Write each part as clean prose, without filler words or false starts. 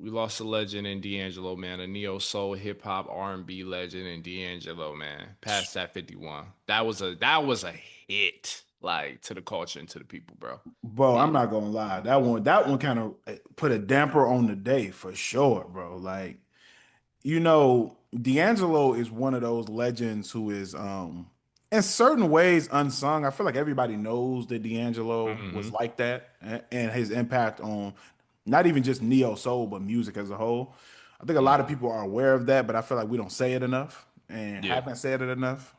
we lost a legend in D'Angelo, man, a neo soul hip hop R&B legend in D'Angelo, man. Past that 51. That was a hit, like to the culture and to the people, bro. Bro, I'm Yeah. not gonna lie. That one kind of put a damper on the day for sure, bro. Like, D'Angelo is one of those legends who is in certain ways unsung. I feel like everybody knows that D'Angelo was Hmm. like that and his impact on not even just neo soul, but music as a whole. I think a lot of Hmm. people are aware of that, but I feel like we don't say it enough and Yeah. haven't said it enough.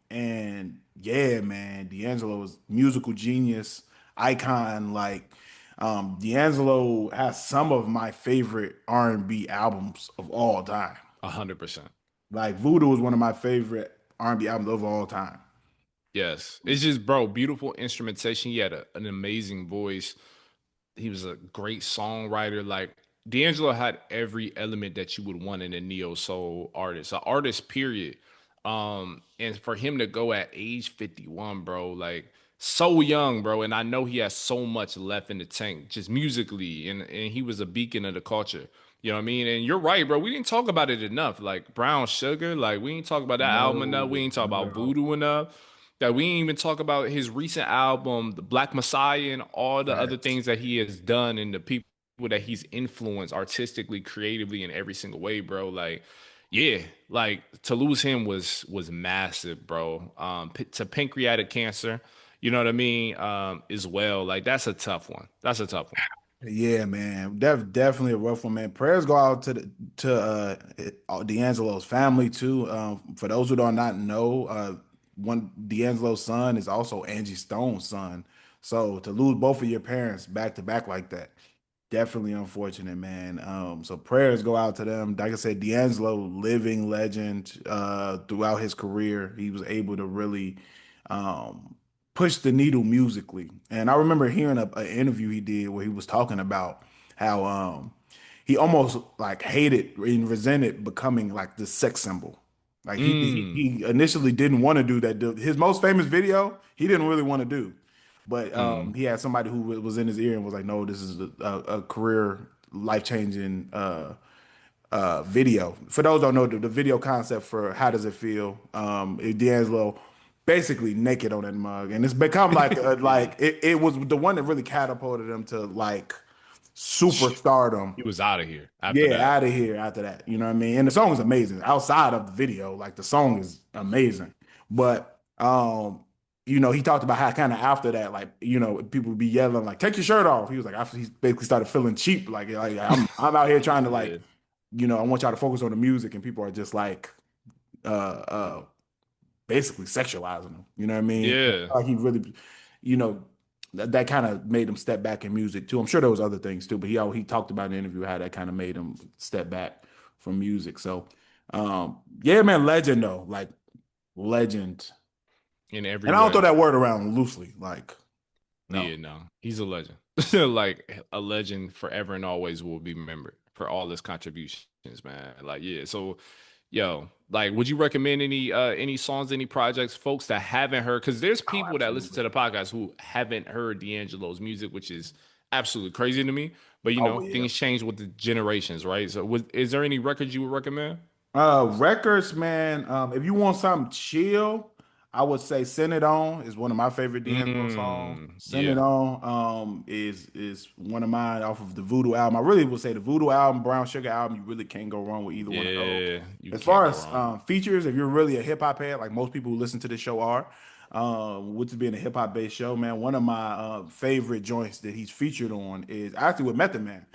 And yeah, man, D'Angelo is musical genius, icon. Like, D'Angelo has some of my favorite R&B albums of all time. 100%. Like Voodoo is one of my favorite R&B albums of all time. Yes. It's just, bro, beautiful instrumentation. He had an amazing voice. He was a great songwriter. Like D'Angelo had every element that you would want in a neo soul artist, an artist, period. And for him to go at age 51, bro, like so young, bro. And I know he has so much left in the tank, just musically, and he was a beacon of the culture. You know what I mean? And you're right, bro. We didn't talk about it enough. Like Brown Sugar, like we ain't talk about that album enough. We No, ain't talk not about at all. Voodoo enough. That we ain't even talk about his recent album, The Black Messiah, and all the other Facts. things that he has done and the people that he's influenced artistically, creatively in every single way, bro. Like, yeah, like to lose him was massive, bro. To pancreatic cancer, you know what I mean? As well. Like that's a tough one. That's a tough one. Yeah, man. Definitely a rough one, man. Prayers go out D'Angelo's family too. For those who do not know, one D'Angelo's son is also Angie Stone's son. So to lose both of your parents back to back like that, definitely unfortunate, man. So prayers go out to them. Like I said, D'Angelo, living legend, throughout his career. He was able to really um, push the needle musically. And I remember hearing an interview he did where he was talking about how he almost like hated and resented becoming like the sex symbol. Like Mm, he initially didn't want to do that. His most famous video, he didn't really want to do. But mm. he had somebody who was in his ear and was like, "No, this is a career life changing video." For those who don't know, the video concept for "How Does It Feel?" D'Angelo basically naked on that mug, and it's become like it was the one that really catapulted him to like superstardom. He was out of here after Yeah, that. out of here after that. You know what I mean? And the song is amazing. Outside of the video, like the song is amazing. But he talked about how kind of after that, like, people would be yelling, like, take your shirt off. He was like, after he basically started feeling cheap, like I'm out here trying to Yeah. like, I want y'all to focus on the music, and people are just like uh uh basically sexualizing him. You know what I mean? Yeah. Like he really, you know, that kind of made him step back in music too. I'm sure there was other things too, but he talked about in the interview how that kind of made him step back from music. So, yeah, man, legend though, like legend. In every And I don't throw way. that word around loosely. Like, no. Yeah, no. He's a legend. Like a legend forever and always will be remembered for all his contributions, man. Like, yeah. So, yo, like, would you recommend any songs, any projects, folks that haven't heard? Because there's Oh, people that listen absolutely. to the podcast who haven't heard D'Angelo's music, which is absolutely crazy to me. But Oh yeah. things change with the generations, right? So, is there any records you would recommend? Records, man. If you want something chill, I would say "Send It On" is one of my favorite D'Angelo songs. "Send It Yeah. On" is one of mine off of the Voodoo album. I really would say the Voodoo album, Brown Sugar album. You really can't go wrong with either one of those. Yeah, you As can't far go as wrong. features, if you're really a hip hop head, like most people who listen to this show are, which being a hip hop based show, man, one of my favorite joints that he's featured on is actually with Method Man.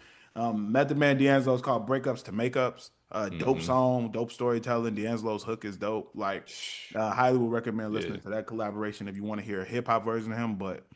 Method Man D'Angelo is called Breakups to Makeups. Dope Hmm. song, dope storytelling. D'Angelo's hook is dope. Like, highly would recommend listening Yeah. to that collaboration if you want to hear a hip hop version of him. But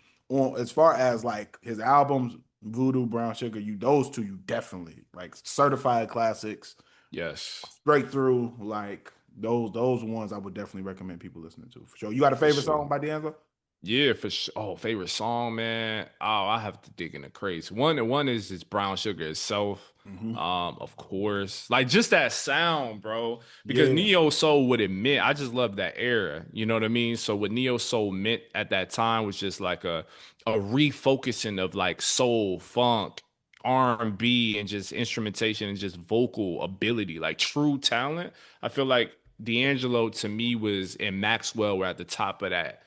as far as like his albums, Voodoo, Brown Sugar, those two, you definitely like certified classics, Yes. straight through. Like those ones, I would definitely recommend people listening to for sure. You got a For favorite sure. song by D'Angelo? Yeah, for sure. Oh, favorite song, man. Oh, I have to dig in the crates. One is just Brown Sugar itself. Hmm. Of course. Like just that sound, bro. Because Yeah. Neo Soul would admit, I just love that era. You know what I mean? So what Neo Soul meant at that time was just like a refocusing of like soul, funk, R&B and just instrumentation and just vocal ability, like true talent. I feel like D'Angelo to me was and Maxwell were at the top of that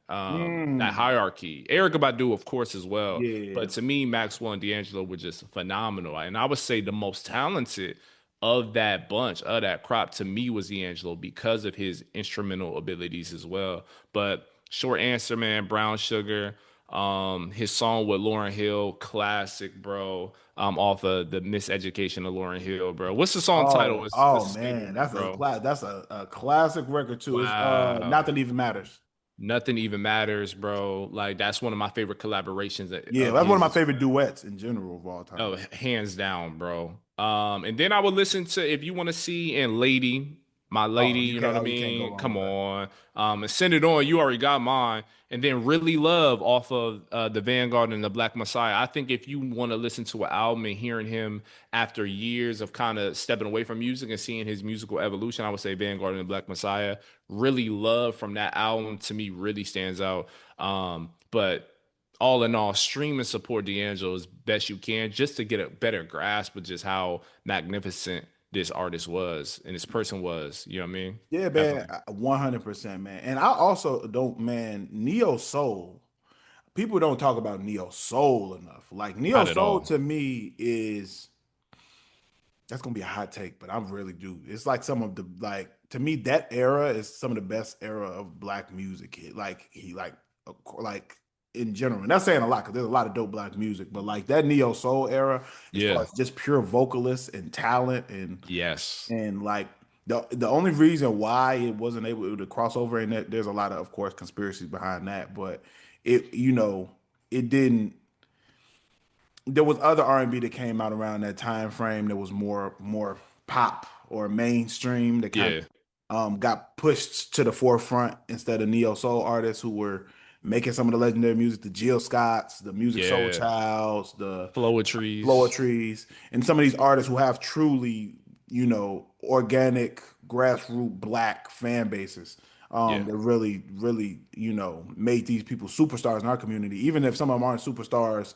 Mm, hierarchy. Erica Badu, of course, as well. yeah. But to me, Maxwell and D'Angelo were just phenomenal. And I would say the most talented of that bunch, of that crop, to me was D'Angelo because of his instrumental abilities as well. But short answer, man, Brown Sugar. His song with Lauryn Hill, classic, bro. Off of the Miseducation of Lauryn Hill, bro. What's the song title? Oh Escape man, me, that's a bro. class. That's a classic record too. It's Wow. nothing even matters. Nothing even matters, bro. Like that's one of my favorite collaborations Yeah, of that's one of his my as favorite well. duets in general of all time. Oh, hands down, bro. And then I would listen to if you want to see and Lady, my lady, Oh, you you know can't. what I Oh, you can't go mean? wrong Come with that. on. And send it on. You already got mine. And then really love off of the Vanguard and the Black Messiah. I think if you want to listen to an album and hearing him after years of kind of stepping away from music and seeing his musical evolution, I would say Vanguard and the Black Messiah. Really love from that album to me really stands out. But all in all, stream and support D'Angelo as best you can just to get a better grasp of just how magnificent this artist was and this person was. You know what I mean? Yeah, man, Definitely. 100%, man. And I also don't, man, neo soul. People don't talk about neo soul enough. Like neo Not at soul all. to me is that's gonna be a hot take, but I really do. It's like some of the like to me that era is some of the best era of black music. Like in general, and that's saying a lot because there's a lot of dope black music, but like that neo soul era, as far Yeah. as just pure vocalists and talent Yes. and like the only reason why it wasn't able to cross over and that there's a lot of course conspiracies behind that, but it didn't there was other R&B that came out around that time frame that was more pop or mainstream that kind Yeah. of got pushed to the forefront instead of neo soul artists who were making some of the legendary music, the Jill Scotts, the Music Soul Yeah. Childs, the Floetries. Floetries, and some of these artists who have truly, organic, grassroots black fan bases. Yeah. That really, made these people superstars in our community, even if some of them aren't superstars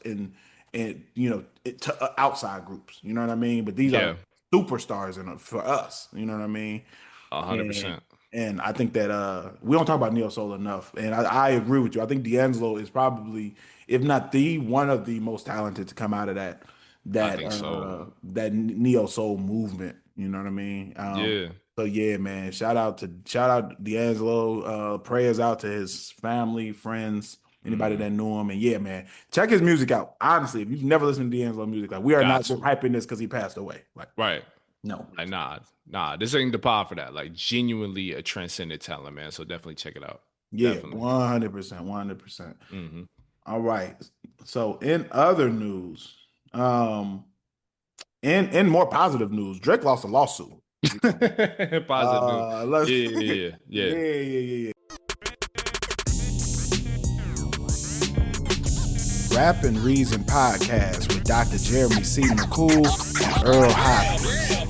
to outside groups. You know what I mean? But these are Yeah. superstars for us. You know what I mean? A hundred And percent. and I think that we don't talk about neo soul enough. And I agree with you. I think D'Angelo is probably, if not the one of the most talented to come out of I think so. that neo soul movement. You know what I mean? Yeah. So yeah, man. Shout out D'Angelo. Prayers out to his family, friends, anybody Mhm. that knew him. And yeah, man, check his music out. Honestly, if you've never listened to D'Angelo music, like we are Got not just to. hyping this because he passed away. Like Right. no. Like nah. This ain't the pod for that. Like genuinely a transcendent talent, man. So definitely check it out. Yeah, Definitely. 100%, 100%. Hmm. All right. So in other news, in more positive news, Drake lost a lawsuit. You know, Positive news. let's Yeah, yeah, yeah, yeah, yeah. yeah, yeah, yeah. Rap and Reason podcast with Dr. Jeremy C. McCool and Earl Hopkins.